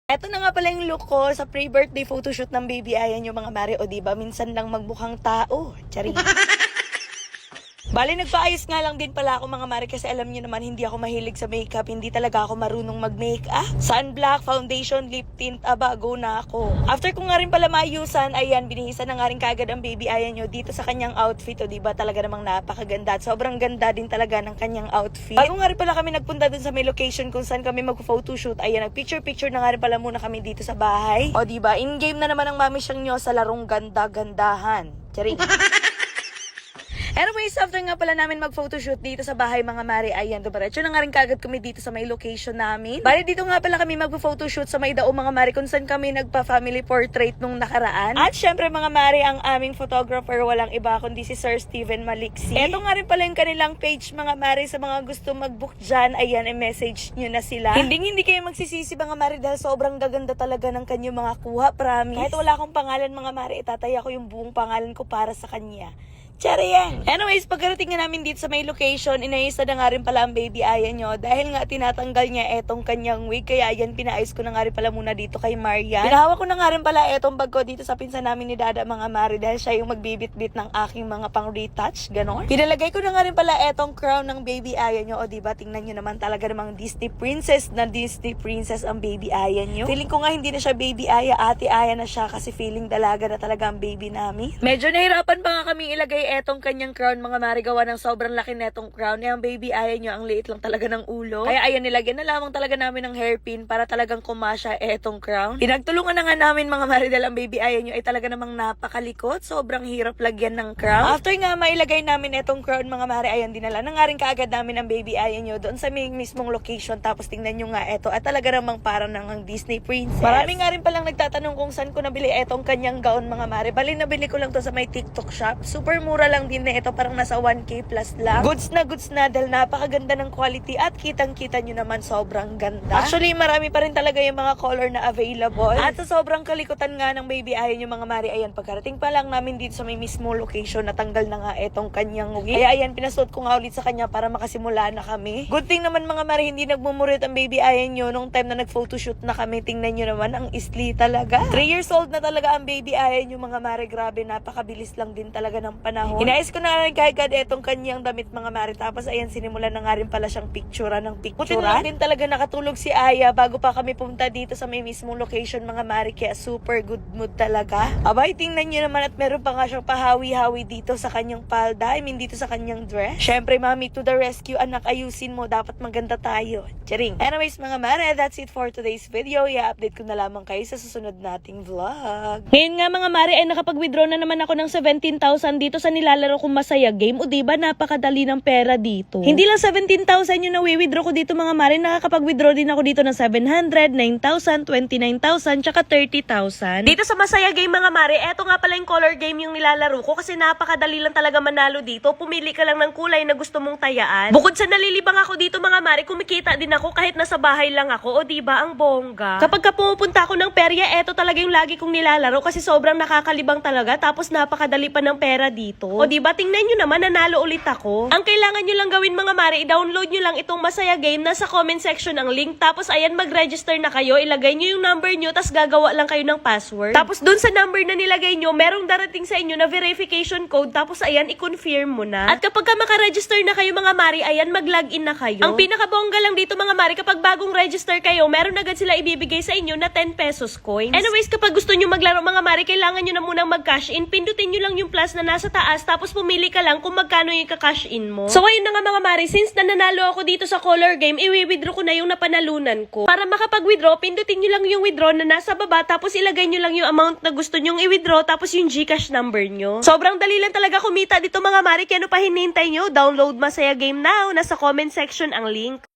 Eto na nga pala yung look ko sa pre-birthday photoshoot ng baby Ayan yung mga mare. O diba, minsan lang magmukhang tao. Charing. Bali, nagpaayos nga lang din pala ako mga mare kasi alam niyo naman hindi ako mahilig sa makeup. Hindi talaga ako marunong mag-makeup. Sunblock, foundation, lip tint, aba, go na ako. After ko nga rin pala maayusan, ayan, binihisan na nga rin kaagad ang baby Ayan nyo dito sa kanyang outfit. O diba, talaga namang napakaganda. At sobrang ganda din talaga ng kanyang outfit. Bago nga rin pala kami nagpunta dun sa may location kung saan kami mag-photoshoot. Ayan, nag-picture-picture na nga rin pala muna kami dito sa bahay. O diba, in-game na naman ang mami siyang nyo sa larong ganda-gandahan. Charing. Anyways, after nga pala namin mag-photoshoot dito sa bahay mga mare, ayan, dumaretso na nga rin kagad kami dito sa may location namin. Bali, dito nga pala kami mag-photoshoot sa may Dao mga mare kung saan kami nagpa-family portrait nung nakaraan. At syempre mga mare, ang aming photographer walang iba kundi si Sir Steven Maliksi. Eto nga rin pala yung kanilang page mga mare sa mga gusto mag-book dyan. Ayan, i-message nyo na sila. Hindi kayo magsisisi mga mare dahil sobrang gaganda talaga ng kanyang mga kuha, promise. Kahit wala akong pangalan mga mare, itataya ko yung buong pangalan ko para sa kanya. Chariyang! Anyways, pagkarating nga namin dito sa may location, inaisa na nga rin pala ang baby Ayan nyo dahil nga tinatanggal niya etong kanyang wig. Kaya ayan, pinaayos ko na nga rin pala muna dito kay Marian. Pinahawak ko na nga rin pala etong bag ko dito sa pinsan namin ni Dada mga mare dahil siya yung magbibit-bit ng aking mga pang-retouch, ganon. Pinalagay ko na nga rin pala etong crown ng baby Ayan nyo. O diba, tingnan nyo naman talaga namang Disney princess na Disney princess ang baby Ayan nyo. Feeling ko nga hindi na siya baby Aya, ate Aya na siya kasi feeling dalaga na talaga ang baby namin. Medyo nahirapan pa nga kami ilagay etong kanyang crown mga mare, gawa ng sobrang laki netong crown. Ang baby Ayan nyo, ang liit lang talaga ng ulo. Kaya ayan, nilagyan na lamang talaga namin ng hairpin para talagang kumasya etong crown. Pinagtulungan na nga namin mga mare dahil ang baby Ayan nyo ay talaga namang napakalikot. Sobrang hirap lagyan ng crown. After nga mailagay namin etong crown mga mare, ayan, dinala na nga rin kaagad namin ang baby Ayan nyo doon sa may mismong location. Tapos tingnan nyo nga eto, at talaga namang parang ng Disney princess. Marami nga rin palang nagtatanong kung saan ko nabili etong kanyang gown mga mare. Bali, nabili ko lang to sa may TikTok shop. Super mura lang din na ito, parang nasa 1K plus lang. Goods na dahil napakaganda ng quality at kitang-kita nyo naman sobrang ganda. Actually, marami pa rin talaga yung mga color na available. At sa sobrang kalikutan nga ng baby Ayan yung mga mare, ayan, pagkarating pa lang namin dito sa may mismo location, natanggal na nga etong kanyang wig. Kaya ayan, pinasuot ko nga ulit sa kanya para makasimula na kami. Good thing naman mga mare, hindi nagmumurit ang baby Ayan nyo nung time na nag-photoshoot na kami. Tingnan nyo naman, ang isli talaga. 3 years old na talaga ang baby Ayan yung mga mare, grabe, napakabilis lang din talaga ng panahon. Inayos ko na rin kagad etong kanyang damit mga mare. Tapos ayan, sinimulan na nga rin pala siyang picturean ng picturean. Buti na lang din talaga nakatulog si Aya bago pa kami pumunta dito sa may mismong location mga mare. Kaya super good mood talaga. Abay, tingnan nyo naman at meron pa nga siyang pahawi-hawi dito sa kanyang palda. I mean, dito sa kanyang dress. Syempre, mami to the rescue. Anak, ayusin mo. Dapat maganda tayo. Charing. Anyways mga mare, that's it for today's video. I-update ko na lamang kayo sa susunod nating vlog. Ngayon nga mga mare, ay nakapag-withdraw na naman ako ng 17,000 dito sa nilalaro kong Masaya Game. O diba, napakadali ng pera dito. Hindi lang 17,000 yung nawi-withdraw ko dito mga mare, nakakapag-withdraw din ako dito ng 700, 9,000, 29,000, tsaka 30,000. Dito sa Masaya Game mga mare, eto nga pala yung color game yung nilalaro ko kasi napakadali lang talaga manalo dito. Pumili ka lang ng kulay na gusto mong tayaan. Bukod sa nalilibang ako dito mga mare, kumikita din ako kahit nasa bahay lang ako. O diba, ang bongga. Kapag ka pumupunta ako ng perya, eto talaga yung lagi kong nilalaro kasi sobrang nakakalibang talaga, tapos napakadali pa ng pera dito. O diba, tingnan nyo naman, nanalo ulit ako. Ang kailangan nyo lang gawin mga mare, i-download nyo lang itong Masaya Game. Nasa comment section ang link. Tapos ayan, mag-register na kayo. Ilagay nyo yung number nyo, tapos gagawa lang kayo ng password. Tapos dun sa number na nilagay nyo, merong darating sa inyo na verification code. Tapos ayan, i-confirm mo na. At kapag ka maka-register na kayo mga mare, ayan, mag-login na kayo. Ang pinakabongga lang dito mga mare, kapag bagong register kayo, meron agad sila ibibigay sa inyo na 10 pesos coins. Anyways, kapag gusto nyo maglaro mga mare, kailangan nyo na munang mag-cash in. Pindutin nyo lang yung plus na nasa taas, tapos pumili ka lang kung magkano yung ka-cash in mo. So ayun na nga mga mare, since nananalo ako dito sa color game, i-withdraw ko na yung napanalunan ko. Para makapag-withdraw, pindutin nyo lang yung withdraw na nasa baba, tapos ilagay nyo lang yung amount na gusto nyong i-withdraw, tapos yung GCash number nyo. Sobrang dali lang talaga kumita dito mga mare, kaya ano pa hinihintay nyo? Download Masaya Game now, nasa comment section ang link.